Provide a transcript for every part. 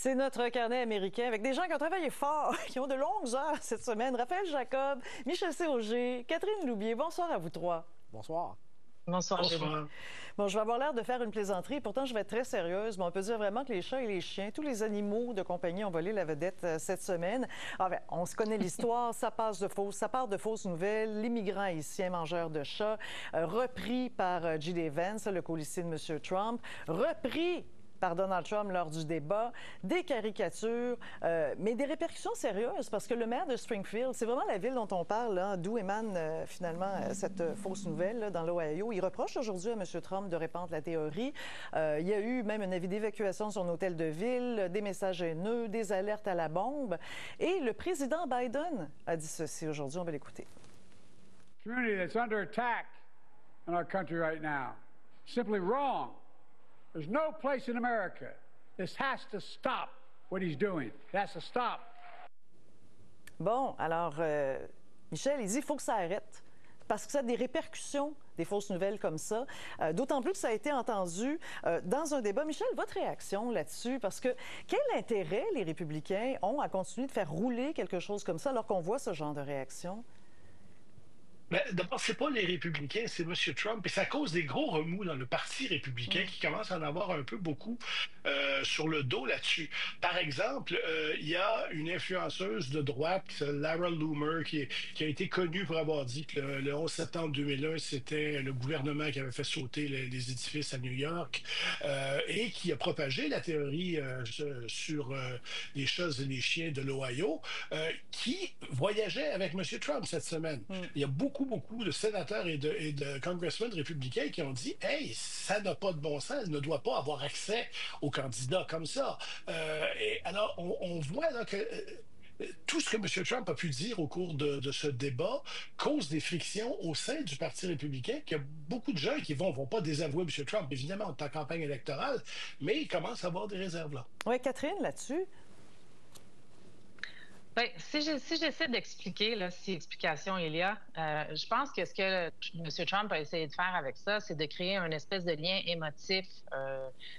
C'est notre carnet américain avec des gens qui ont travaillé fort, qui ont de longues heures cette semaine. Raphaël Jacob, Michel Auger, Catherine Loubier. Bonsoir à vous trois. Bonsoir. Bonsoir. Bon, je vais avoir l'air de faire une plaisanterie, pourtant je vais être très sérieuse, mais on peut dire vraiment que les chats et les chiens, tous les animaux de compagnie ont volé la vedette cette semaine. Enfin, on se connaît l'histoire, ça part de fausses nouvelles. L'immigrant haïtien mangeur de chats, repris par J.D. Vance, le colistier de M. Trump, repris par Donald Trump lors du débat, des caricatures, mais des répercussions sérieuses, parce que le maire de Springfield, c'est vraiment la ville dont on parle, hein, d'où émane finalement cette fausse nouvelle là, dans l'Ohio. Il reproche aujourd'hui à M. Trump de répandre la théorie. Il y a eu même un avis d'évacuation sur un hôtel de ville, des messages haineux, des alertes à la bombe. Et le président Biden a dit ceci aujourd'hui. On va l'écouter. Community that's under attack in our country right now. Simply wrong. There's no place in America. This has to stop what he's doing. It has to stop. Bon, alors, Michel, il dit qu'il faut que ça arrête parce que ça a des répercussions, des fausses nouvelles comme ça. D'autant plus que ça a été entendu dans un débat. Michel, votre réaction là-dessus? Parce que quel intérêt les républicains ont à continuer de faire rouler quelque chose comme ça alors qu'on voit ce genre de réaction? D'abord, c'est pas les républicains, c'est M. Trump. Et ça cause des gros remous dans le Parti républicain qui commence à en avoir un peu beaucoup sur le dos là-dessus. Par exemple, il y a une influenceuse de droite, Lara Loomer, qui a été connue pour avoir dit que le 11 septembre 2001, c'était le gouvernement qui avait fait sauter les édifices à New York et qui a propagé la théorie sur les chats et les chiens de l'Ohio, qui voyageait avec M. Trump cette semaine. Il y a beaucoup de sénateurs et de congressmen républicains qui ont dit « Hey, ça n'a pas de bon sens, elle ne doit pas avoir accès aux candidats comme ça. » Et alors, on voit là que tout ce que M. Trump a pu dire au cours de ce débat cause des frictions au sein du Parti républicain, qu'il y a beaucoup de gens qui vont pas désavouer M. Trump. Évidemment, on est en campagne électorale, mais il commence à avoir des réserves là. Oui, Catherine, là-dessus? Bien, si j'essaie d'expliquer, là, si explication il y a, je pense que ce que M. Trump a essayé de faire avec ça, c'est de créer un espèce de lien émotif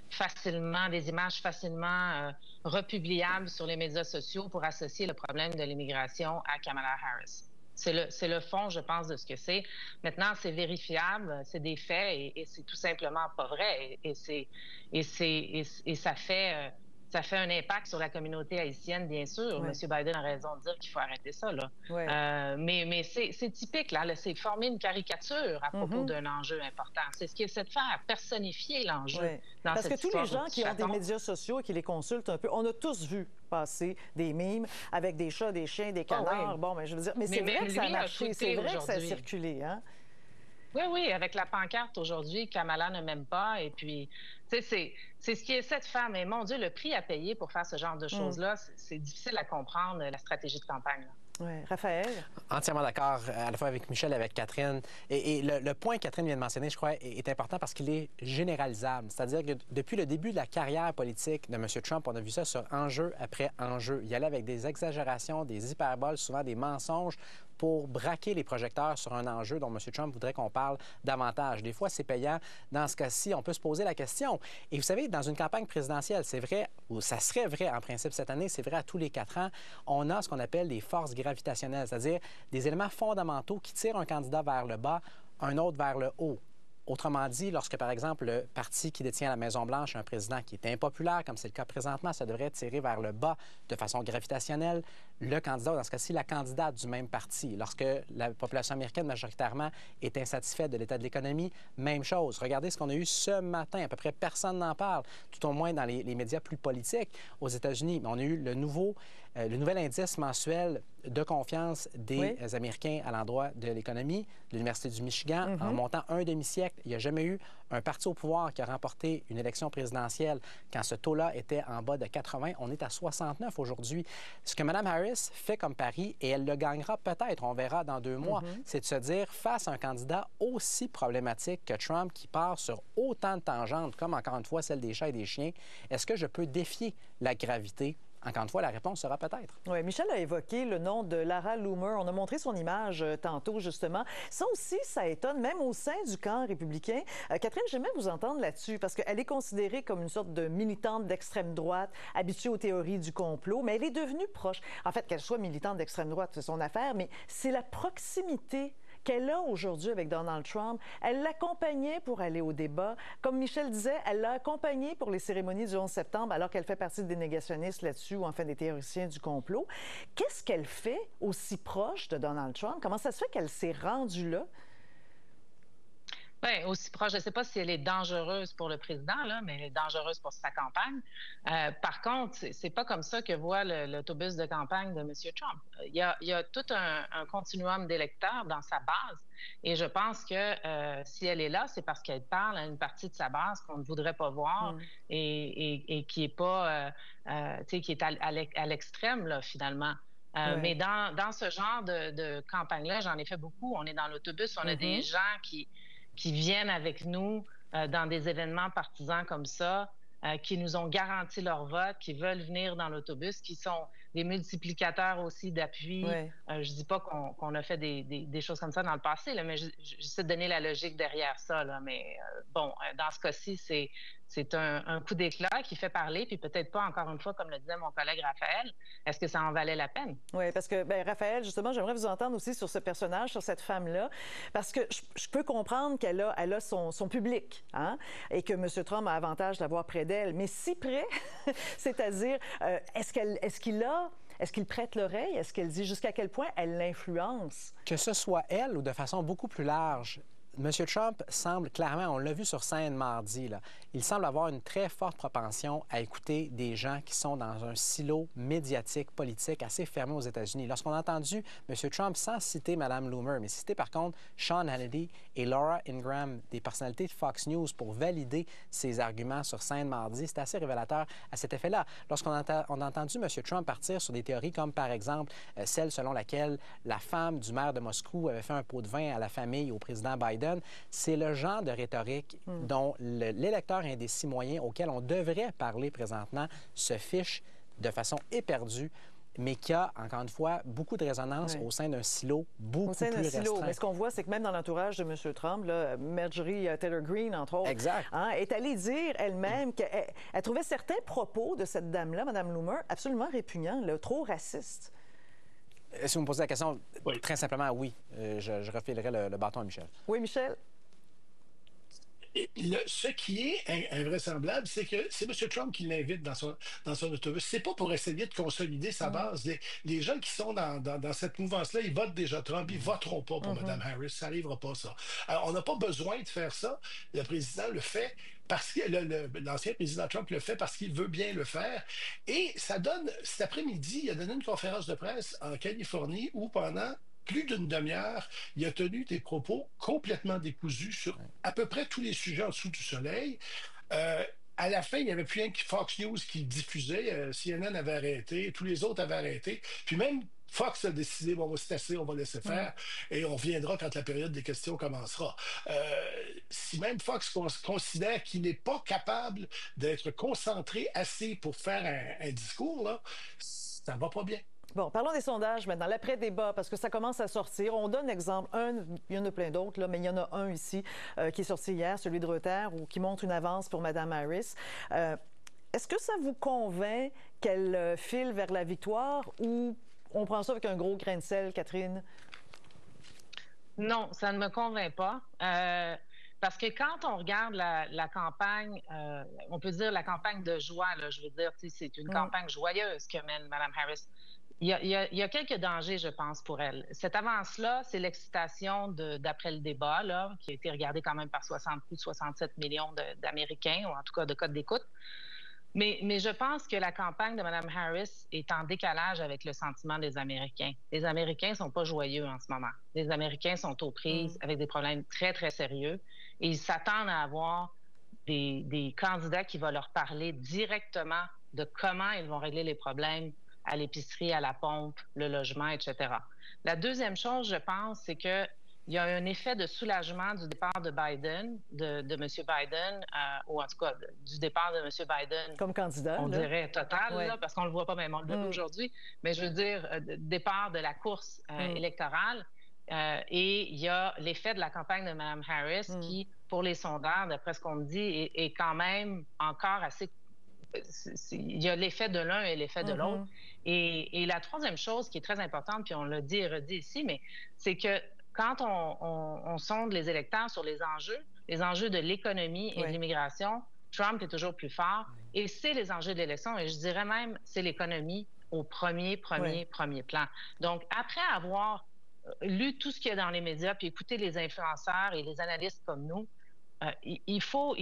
facilement, des images facilement republiables sur les médias sociaux pour associer le problème de l'immigration à Kamala Harris. C'est le fond, je pense, de ce que c'est. Maintenant, c'est vérifiable, c'est des faits et c'est tout simplement pas vrai. Et ça fait... Ça fait un impact sur la communauté haïtienne, bien sûr. Ouais. M. Biden a raison de dire qu'il faut arrêter ça, là. Ouais. Mais c'est typique, là. C'est former une caricature à propos d'un enjeu important. C'est ce qu'il essaie de faire, personnifier l'enjeu. Ouais. Dans Parce cette que tous les histoire gens qui ont des médias sociaux et qui les consultent un peu, on a tous vu passer des mimes avec des chats, des chiens, des canards. oui. Bon, mais je veux dire, mais c'est vrai que ça a marché, c'est vrai que ça a circulé, hein? Oui, avec la pancarte aujourd'hui, Kamala ne m'aime pas. Et puis, tu sais, c'est ce qu'il essaie de faire. Mais mon Dieu, le prix à payer pour faire ce genre de choses-là, c'est difficile à comprendre, la stratégie de campagne, là. Oui. Raphaël? Entièrement d'accord, à la fois avec Michel et avec Catherine. Et le point que Catherine vient de mentionner, je crois, est important parce qu'il est généralisable. C'est-à-dire que depuis le début de la carrière politique de M. Trump, on a vu ça sur enjeu après enjeu. Il y allait avec des exagérations, des hyperboles, souvent des mensonges pour braquer les projecteurs sur un enjeu dont M. Trump voudrait qu'on parle davantage. Des fois, c'est payant. Dans ce cas-ci, on peut se poser la question. Et vous savez, dans une campagne présidentielle, c'est vrai, ou ça serait vrai en principe cette année, c'est vrai à tous les 4 ans, on a ce qu'on appelle des forces gravitationnelles, c'est-à-dire des éléments fondamentaux qui tirent un candidat vers le bas, un autre vers le haut. Autrement dit, lorsque, par exemple, le parti qui détient la Maison-Blanche a un président qui est impopulaire, comme c'est le cas présentement, ça devrait tirer vers le bas de façon gravitationnelle le candidat, ou dans ce cas-ci, la candidate du même parti. Lorsque la population américaine, majoritairement, est insatisfaite de l'état de l'économie, même chose. Regardez ce qu'on a eu ce matin. À peu près personne n'en parle, tout au moins dans les médias plus politiques aux États-Unis. On a eu le nouvel indice mensuel de confiance des Américains à l'endroit de l'économie de l'Université du Michigan, en montant un demi-siècle. Il n'y a jamais eu un parti au pouvoir qui a remporté une élection présidentielle quand ce taux-là était en bas de 80. On est à 69 aujourd'hui. Ce que Mme Harris fait comme pari, et elle le gagnera peut-être, on verra dans 2 mois, c'est de se dire, face à un candidat aussi problématique que Trump, qui part sur autant de tangentes, comme encore une fois celle des chats et des chiens, est-ce que je peux défier la gravité encore une fois, la réponse sera peut-être. Oui, Michel a évoqué le nom de Lara Loomer. On a montré son image tantôt, justement. Ça aussi, ça étonne, même au sein du camp républicain. Catherine, j'aimerais vous entendre là-dessus, parce qu'elle est considérée comme une sorte de militante d'extrême droite, habituée aux théories du complot, mais elle est devenue proche. En fait, qu'elle soit militante d'extrême droite, c'est son affaire, mais c'est la proximité qu'elle a aujourd'hui avec Donald Trump. Elle l'accompagnait pour aller au débat. Comme Michel disait, elle l'a accompagné pour les cérémonies du 11 septembre, alors qu'elle fait partie des négationnistes là-dessus, ou enfin des théoriciens du complot. Qu'est-ce qu'elle fait aussi proche de Donald Trump? Comment ça se fait qu'elle s'est rendue là? Bien, aussi proche, je ne sais pas si elle est dangereuse pour le président, là, mais elle est dangereuse pour sa campagne. Par contre, c'est pas comme ça que voit l'autobus de campagne de M. Trump. Il y a tout un continuum d'électeurs dans sa base. Et je pense que si elle est là, c'est parce qu'elle parle à une partie de sa base qu'on ne voudrait pas voir et qui est pas, qui est à l'extrême, là, finalement. Mais dans ce genre de campagne-là, j'en ai fait beaucoup. On est dans l'autobus, on a des gens qui viennent avec nous dans des événements partisans comme ça, qui nous ont garanti leur vote, qui veulent venir dans l'autobus, qui sont des multiplicateurs aussi d'appui. Je dis pas qu'on a fait des choses comme ça dans le passé, là, mais j'essaie de donner la logique derrière ça. Là, mais dans ce cas-ci, c'est un coup d'éclat qui fait parler, puis peut-être pas, encore une fois, comme le disait mon collègue Raphaël, est-ce que ça en valait la peine? Oui, parce que, Raphaël, justement, j'aimerais vous entendre aussi sur ce personnage, sur cette femme-là, parce que je peux comprendre qu'elle a son public, hein, et que M. Trump a avantage d'avoir près d'elle, mais si près, c'est-à-dire, est-ce qu'il prête l'oreille? Est-ce qu'elle dit jusqu'à quel point elle l'influence? Que ce soit elle ou de façon beaucoup plus large, M. Trump semble clairement, on l'a vu sur scène mardi, là, il semble avoir une très forte propension à écouter des gens qui sont dans un silo médiatique, politique assez fermé aux États-Unis. Lorsqu'on a entendu M. Trump, sans citer Mme Loomer, mais citer par contre Sean Hannity et Laura Ingraham, des personnalités de Fox News, pour valider ses arguments sur scène mardi, c'est assez révélateur à cet effet-là. Lorsqu'on a entendu M. Trump partir sur des théories comme, par exemple, celle selon laquelle la femme du maire de Moscou avait fait un pot de vin à la famille, au président Biden, c'est le genre de rhétorique dont l'électeur indécis moyen auquel on devrait parler présentement se fiche de façon éperdue, mais qui a, encore une fois, beaucoup de résonance au sein d'un silo beaucoup plus restreint. Mais ce qu'on voit, c'est que même dans l'entourage de M. Trump, là, Marjorie Taylor Greene, entre autres, est allée dire elle-même qu'elle trouvait certains propos de cette dame-là, Mme Loomer, absolument répugnants, là, trop racistes. Si vous me posez la question, très simplement, oui. Je refilerai le bâton à Michel. Oui, Michel? Ce qui est invraisemblable, c'est que c'est M. Trump qui l'invite dans son autobus. C'est pas pour essayer de consolider sa base. Les gens qui sont dans cette mouvance-là, ils votent déjà Trump, ils voteront pas pour Mme Harris. Ça n'arrivera pas, ça. Alors, on n'a pas besoin de faire ça. Le président le fait parce que l'ancien président Trump le fait parce qu'il veut bien le faire. Et ça donne, cet après-midi, il a donné une conférence de presse en Californie où pendant plus d'une demi-heure, il a tenu des propos complètement décousus sur à peu près tous les sujets en dessous du soleil. À la fin, il n'y avait plus rien que Fox News qui diffusait. CNN avait arrêté, tous les autres avaient arrêté. Puis même Fox a décidé, bon, c'est assez, on va laisser faire, et on reviendra quand la période des questions commencera. Si même Fox considère qu'il n'est pas capable d'être concentré assez pour faire un discours, là, ça ne va pas bien. Bon, parlons des sondages maintenant, l'après-débat, parce que ça commence à sortir. On donne exemple, il y en a plein d'autres, là, mais il y en a un ici qui est sorti hier, celui de Reuters, qui montre une avance pour Mme Harris. Est-ce que ça vous convainc qu'elle file vers la victoire ou on prend ça avec un gros grain de sel, Catherine? Non, ça ne me convainc pas. Parce que quand on regarde la campagne, on peut dire la campagne de joie, là, je veux dire, c'est une campagne joyeuse que mène Mme Harris. Il y a quelques dangers, je pense, pour elle. Cette avance-là, c'est l'excitation d'après le débat, là, qui a été regardé quand même par plus de 67 millions d'Américains, ou en tout cas de codes d'écoute. Mais je pense que la campagne de Mme Harris est en décalage avec le sentiment des Américains. Les Américains ne sont pas joyeux en ce moment. Les Américains sont aux prises avec des problèmes très, très sérieux. Et ils s'attendent à avoir des candidats qui vont leur parler directement de comment ils vont régler les problèmes à l'épicerie, à la pompe, le logement, etc. La deuxième chose, je pense, c'est que il y a un effet de soulagement du départ de Biden, de M. Biden, ou en tout cas du départ de M. Biden. Comme candidat. On dirait total, ouais. là, parce qu'on ne le voit pas même, on le voit aujourd'hui. Mais je veux dire, départ de la course électorale. Et il y a l'effet de la campagne de Mme Harris qui, pour les sondages, d'après ce qu'on me dit, est quand même encore assez... Il y a l'effet de l'un et l'effet de l'autre. Et la troisième chose qui est très importante, puis on l'a dit et redit ici, mais c'est que quand on sonde les électeurs sur les enjeux de l'économie et de l'immigration, Trump est toujours plus fort. Et c'est les enjeux de l'élection, et je dirais même c'est l'économie au premier plan. Donc, après avoir lu tout ce qu'il y a dans les médias, puis écouté les influenceurs et les analystes comme nous, il faut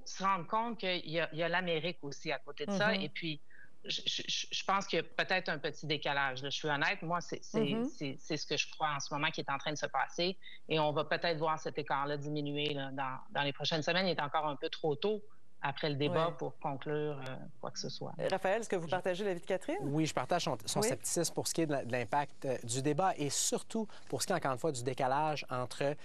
se rendre compte qu'il y a l'Amérique aussi à côté de ça. Et puis, je pense qu'il y a peut-être un petit décalage. Là. Je suis honnête, moi, c'est ce que je crois en ce moment qui est en train de se passer. Et on va peut-être voir cet écart-là diminuer là, dans les prochaines semaines. Il est encore un peu trop tôt après le débat pour conclure quoi que ce soit. Raphaël, est-ce que vous partagez l'avis de Catherine? Oui, je partage son scepticisme pour ce qui est de l'impact du débat et surtout pour ce qui est, encore une fois, du décalage entre...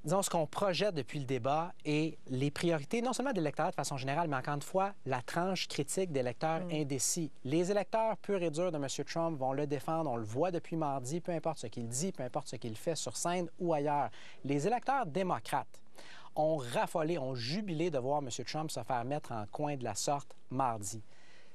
disons, ce qu'on projette depuis le débat et les priorités, non seulement des électeurs de façon générale, mais encore une fois, la tranche critique des électeurs indécis. Les électeurs purs et durs de M. Trump vont le défendre. On le voit depuis mardi, peu importe ce qu'il dit, peu importe ce qu'il fait sur scène ou ailleurs. Les électeurs démocrates ont raffolé, ont jubilé de voir M. Trump se faire mettre en coin de la sorte mardi.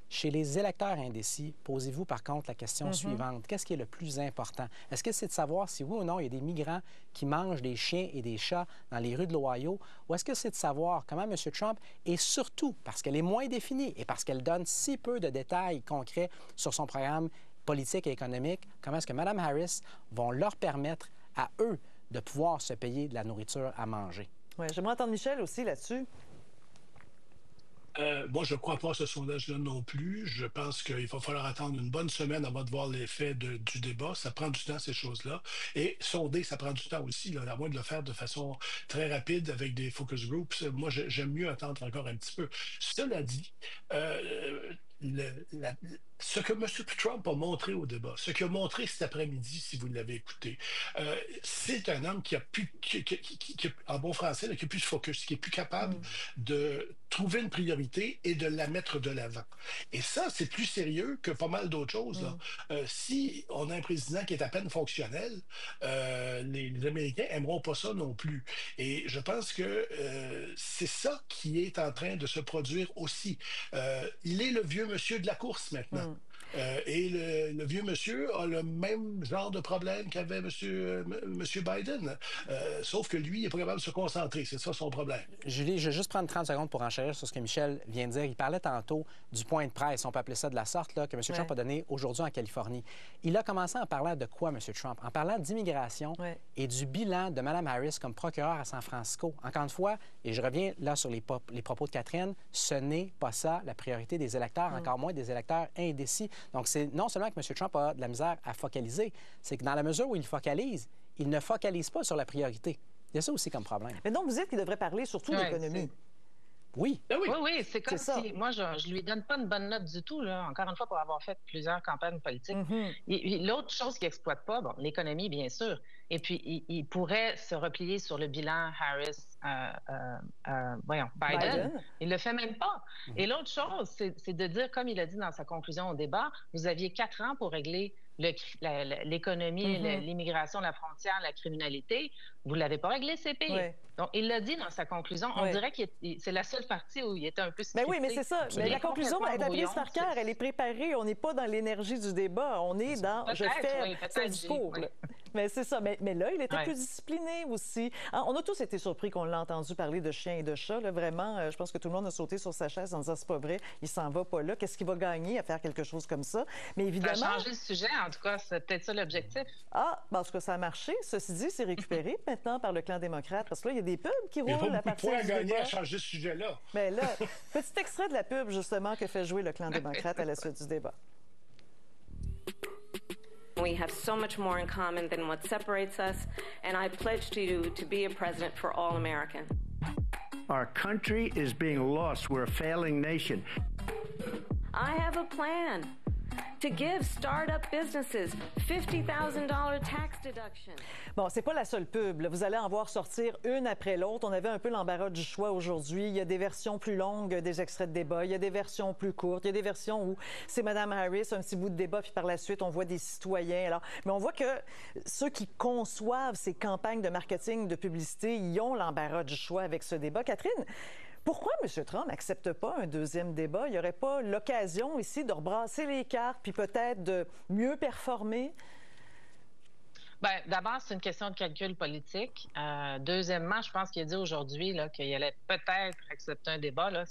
Chez les électeurs indécis, posez-vous par contre la question suivante. Qu'est-ce qui est le plus important? Est-ce que c'est de savoir si oui ou non il y a des migrants qui mangent des chiens et des chats dans les rues de l'Ohio? Ou est-ce que c'est de savoir comment M. Trump, et surtout parce qu'elle est moins définie et parce qu'elle donne si peu de détails concrets sur son programme politique et économique, comment est-ce que Mme Harris vont leur permettre à eux de pouvoir se payer de la nourriture à manger? Oui, j'aimerais entendre Michel aussi là-dessus. Moi, je ne crois pas à ce sondage-là non plus. Je pense qu'il va falloir attendre une bonne semaine avant de voir l'effet du débat. Ça prend du temps, ces choses-là. Et sonder, ça prend du temps aussi, là, à moins de le faire de façon très rapide avec des focus groups. Moi, j'aime mieux attendre encore un petit peu. Cela dit, ce que M. Trump a montré au débat, ce qu'il a montré cet après-midi, si vous l'avez écouté, c'est un homme qui a pu, en bon français, qui a plus de focus, qui est plus capable de trouver une priorité et de la mettre de l'avant. Et ça, c'est plus sérieux que pas mal d'autres choses. Là. Si on a un président qui est à peine fonctionnel, les Américains n'aimeront pas ça non plus. Et je pense que c'est ça qui est en train de se produire aussi. Il est le vieux monsieur de la course maintenant. Et le vieux monsieur a le même genre de problème qu'avait monsieur Biden. Sauf que lui, il n'est pas capable de se concentrer. C'est ça son problème. Julie, je vais juste prendre 30 secondes pour enchérir sur ce que Michel vient de dire. Il parlait tantôt du point de presse, on peut appeler ça de la sorte, là, que M. Trump a donné aujourd'hui en Californie. Il a commencé en parlant de quoi, M. Trump? En parlant d'immigration et du bilan de Mme Harris comme procureure à San Francisco. Encore une fois, et je reviens là sur les propos de Catherine, ce n'est pas ça la priorité des électeurs, encore moins des électeurs indécis. Donc, c'est non seulement que M. Trump a de la misère à focaliser, c'est que dans la mesure où il focalise, il ne focalise pas sur la priorité. Il y a ça aussi comme problème. Mais donc, vous dites qu'il devrait parler surtout d'économie. Oui. Oui, c'est comme si... Moi, je lui donne pas une bonne note du tout, là, encore une fois, pour avoir fait plusieurs campagnes politiques. L'autre chose qu'il n'exploite pas, bon, l'économie, bien sûr, et puis il pourrait se replier sur le bilan Biden. Il le fait même pas. Et l'autre chose, c'est de dire, comme il a dit dans sa conclusion au débat, vous aviez 4 ans pour régler l'économie, l'immigration, la frontière, la criminalité. Vous ne l'avez pas réglé, ces pays. Donc, il l'a dit dans sa conclusion. On dirait que c'est la seule partie où il était un peu scripté. Ben oui, mais c'est ça. Mais la conclusion est apprise par cœur. Elle est préparée. On n'est pas dans l'énergie du débat. On est dans « je fais ce discours ». Mais c'est ça. Mais là, il était plus discipliné aussi. On a tous été surpris qu'on l'a entendu parler de chiens et de chats. Là, vraiment, je pense que tout le monde a sauté sur sa chaise en disant « c'est pas vrai, il s'en va pas là. Qu'est-ce qu'il va gagner à faire quelque chose comme ça? » Mais évidemment... Ça a changé le sujet, en tout cas. C'est peut-être ça l'objectif. Parce que ça a marché. Ceci dit, c'est récupéré maintenant par le clan démocrate. Parce que là, il y a des pubs qui roulent à partir du débat. Il n'y a pas beaucoup de points à gagner à changer ce sujet-là. Mais là, petit extrait de la pub, justement, que fait jouer le clan démocrate à la suite du débat. We have so much more in common than what separates us, and I pledge to you to be a president for all Americans. Our country is being lost. We're a failing nation. I have a plan. to give start-up businesses $50,000 tax deduction. Bon, c'est pas la seule pub, là. Vous allez en voir sortir une après l'autre. On avait un peu l'embarras du choix aujourd'hui. Il y a des versions plus longues des extraits de débat. Il y a des versions plus courtes. Il y a des versions où c'est Mme Harris, un petit bout de débat, puis par la suite, on voit des citoyens. Alors, mais on voit que ceux qui conçoivent ces campagnes de marketing, de publicité, ils ont l'embarras du choix avec ce débat. Catherine, pourquoi M. Trump n'accepte pas un deuxième débat? Il n'y aurait pas l'occasion ici de rebrasser les cartes puis peut-être de mieux performer? Bien, d'abord, c'est une question de calcul politique. Deuxièmement, je pense qu'il a dit aujourd'hui là, qu'il allait peut-être accepter un débat. Là,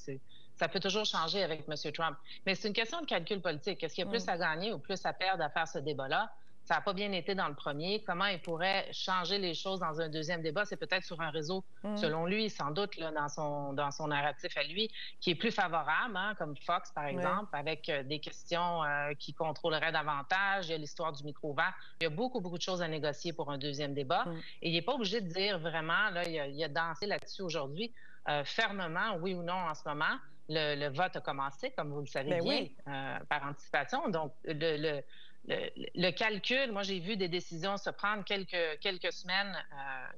ça peut toujours changer avec M. Trump. Mais c'est une question de calcul politique. Est-ce qu'il y a plus à gagner ou plus à perdre à faire ce débat-là? Ça n'a pas bien été dans le premier. Comment il pourrait changer les choses dans un deuxième débat? C'est peut-être sur un réseau, selon lui, sans doute, là, dans son narratif à lui, qui est plus favorable, hein, comme Fox, par exemple, avec des questions qui contrôleraient davantage. Il y a l'histoire du micro ouvert. Il y a beaucoup, beaucoup de choses à négocier pour un deuxième débat. Et il n'est pas obligé de dire vraiment, là, il a dansé là-dessus aujourd'hui, fermement, oui ou non, en ce moment. Le vote a commencé, comme vous le savez bien, par anticipation. Donc, le calcul, moi, j'ai vu des décisions se prendre quelques semaines.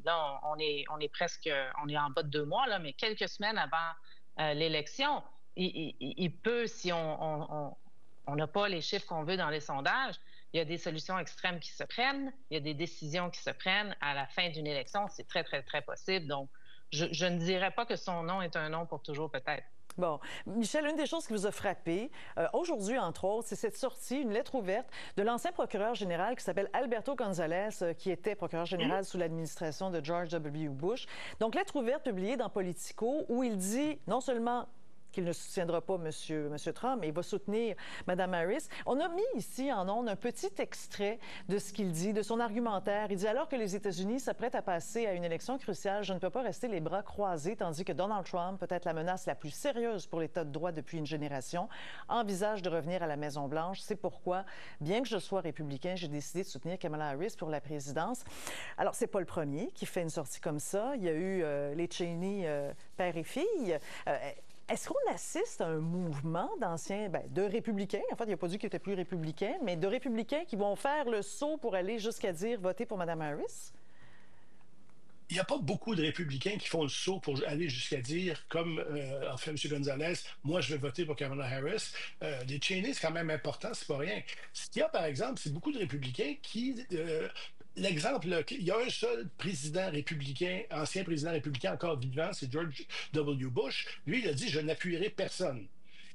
Là, on est presque, on est en bas de 2 mois, là, mais quelques semaines avant l'élection. Il peut, si on n'a pas les chiffres qu'on veut dans les sondages, il y a des solutions extrêmes qui se prennent, il y a des décisions qui se prennent à la fin d'une élection. C'est très, très, très possible. Donc, je ne dirais pas que son nom est un nom pour toujours, peut-être. Bon. Michel, une des choses qui vous a frappé aujourd'hui, entre autres, c'est cette sortie, une lettre ouverte de l'ancien procureur général qui s'appelle Alberto González, qui était procureur général sous l'administration de George W. Bush. Donc, lettre ouverte publiée dans Politico où il dit non seulement qu'il ne soutiendra pas M. Trump, mais il va soutenir Mme Harris. On a mis ici en ondes un petit extrait de ce qu'il dit, de son argumentaire. Il dit « Alors que les États-Unis s'apprêtent à passer à une élection cruciale, je ne peux pas rester les bras croisés, tandis que Donald Trump, peut-être la menace la plus sérieuse pour l'État de droit depuis une génération, envisage de revenir à la Maison-Blanche. C'est pourquoi, bien que je sois républicain, j'ai décidé de soutenir Kamala Harris pour la présidence. » Alors, c'est pas le premier qui fait une sortie comme ça. Il y a eu les Cheney, père et fille. Est-ce qu'on assiste à un mouvement d'anciens, de républicains, en fait, il n'a pas dit qu'ils étaient plus républicains, mais de républicains qui vont faire le saut pour aller jusqu'à dire voter pour Mme Harris? Il n'y a pas beaucoup de républicains qui font le saut pour aller jusqu'à dire, comme en fait M. González, moi je vais voter pour Kamala Harris. Les Cheney, c'est quand même important, c'est pas rien. Ce qu'il y a, par exemple, c'est beaucoup de républicains qui... L'exemple, il y a un seul président républicain, ancien président républicain encore vivant, c'est George W. Bush. Lui, il a dit « Je n'appuierai personne ».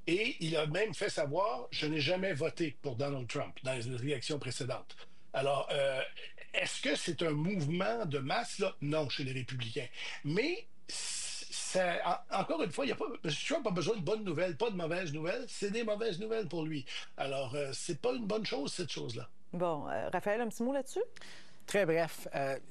Et il a même fait savoir « Je n'ai jamais voté pour Donald Trump dans les élections précédentes ». Alors, est-ce que c'est un mouvement de masse? Là? Non, chez les républicains. Mais... encore une fois, M. Trump a besoin de bonnes nouvelles, pas de mauvaises nouvelles. C'est des mauvaises nouvelles pour lui. Alors, c'est pas une bonne chose, cette chose-là. Bon, Raphaël, un petit mot là-dessus? Très bref.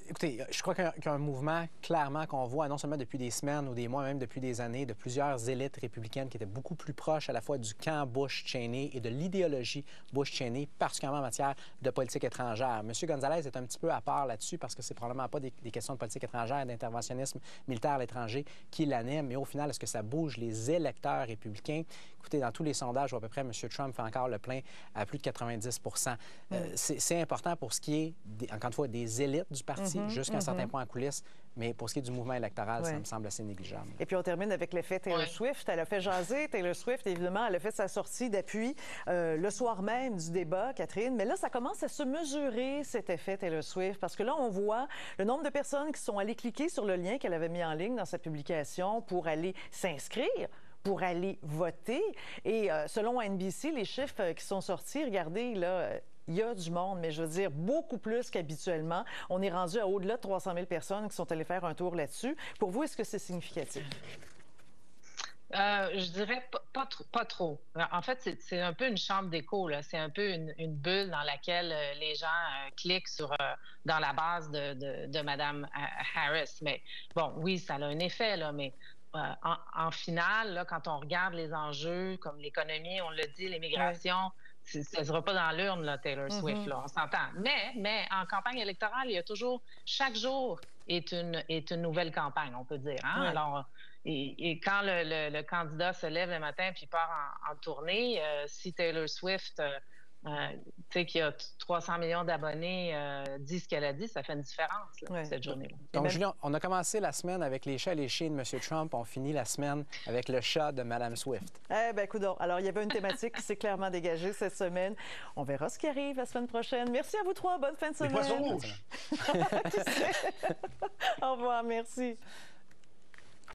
Écoutez, je crois qu'il y a un mouvement, clairement, qu'on voit, non seulement depuis des semaines ou des mois, même depuis des années, de plusieurs élites républicaines qui étaient beaucoup plus proches à la fois du camp Bush-Cheney et de l'idéologie Bush-Cheney, particulièrement en matière de politique étrangère. M. González est un petit peu à part là-dessus parce que c'est probablement pas des questions de politique étrangère, d'interventionnisme militaire à l'étranger qui l'animent. Mais au final, est-ce que ça bouge les électeurs républicains? Écoutez, dans tous les sondages, à peu près, M. Trump fait encore le plein à plus de 90 C'est important pour ce qui est, encore une fois, des élites du parti, jusqu'à un certain point en coulisses, mais pour ce qui est du mouvement électoral, ça me semble assez négligeable. Et puis, on termine avec l'effet Taylor Swift. Elle a fait jaser. Taylor Swift, évidemment, elle a fait sa sortie d'appui le soir même du débat, Catherine. Mais là, ça commence à se mesurer, cet effet Taylor Swift, parce que là, on voit le nombre de personnes qui sont allées cliquer sur le lien qu'elle avait mis en ligne dans sa publication pour aller s'inscrire, pour aller voter. Et selon NBC, les chiffres qui sont sortis, regardez, là... Il y a du monde, mais je veux dire beaucoup plus qu'habituellement. On est rendu à au-delà de 300 000 personnes qui sont allées faire un tour là-dessus. Pour vous, est-ce que c'est significatif? Je dirais pas trop. En fait, c'est un peu une chambre d'écho. C'est un peu une bulle dans laquelle les gens cliquent dans la base de Mme Harris. Mais bon, oui, ça a un effet, là, mais en finale, là, quand on regarde les enjeux comme l'économie, on l'a dit, l'immigration... Ça ne sera pas dans l'urne, là, Taylor Swift, là, on s'entend. Mais en campagne électorale, il y a toujours... Chaque jour est une nouvelle campagne, on peut dire. Hein? Alors, et quand le candidat se lève le matin puis part en tournée, si Taylor Swift qui a 300 millions d'abonnés, dit ce qu'elle a dit, ça fait une différence, là, cette journée-là. Donc, Julien, on a commencé la semaine avec les chats et les chiens de M. Trump. On finit la semaine avec le chat de Mme Swift. Eh bien, coudonc. Alors, il y avait une thématique qui s'est clairement dégagée cette semaine. On verra ce qui arrive la semaine prochaine. Merci à vous trois. Bonne fin de semaine. Les poissons rouges. Au revoir. Merci.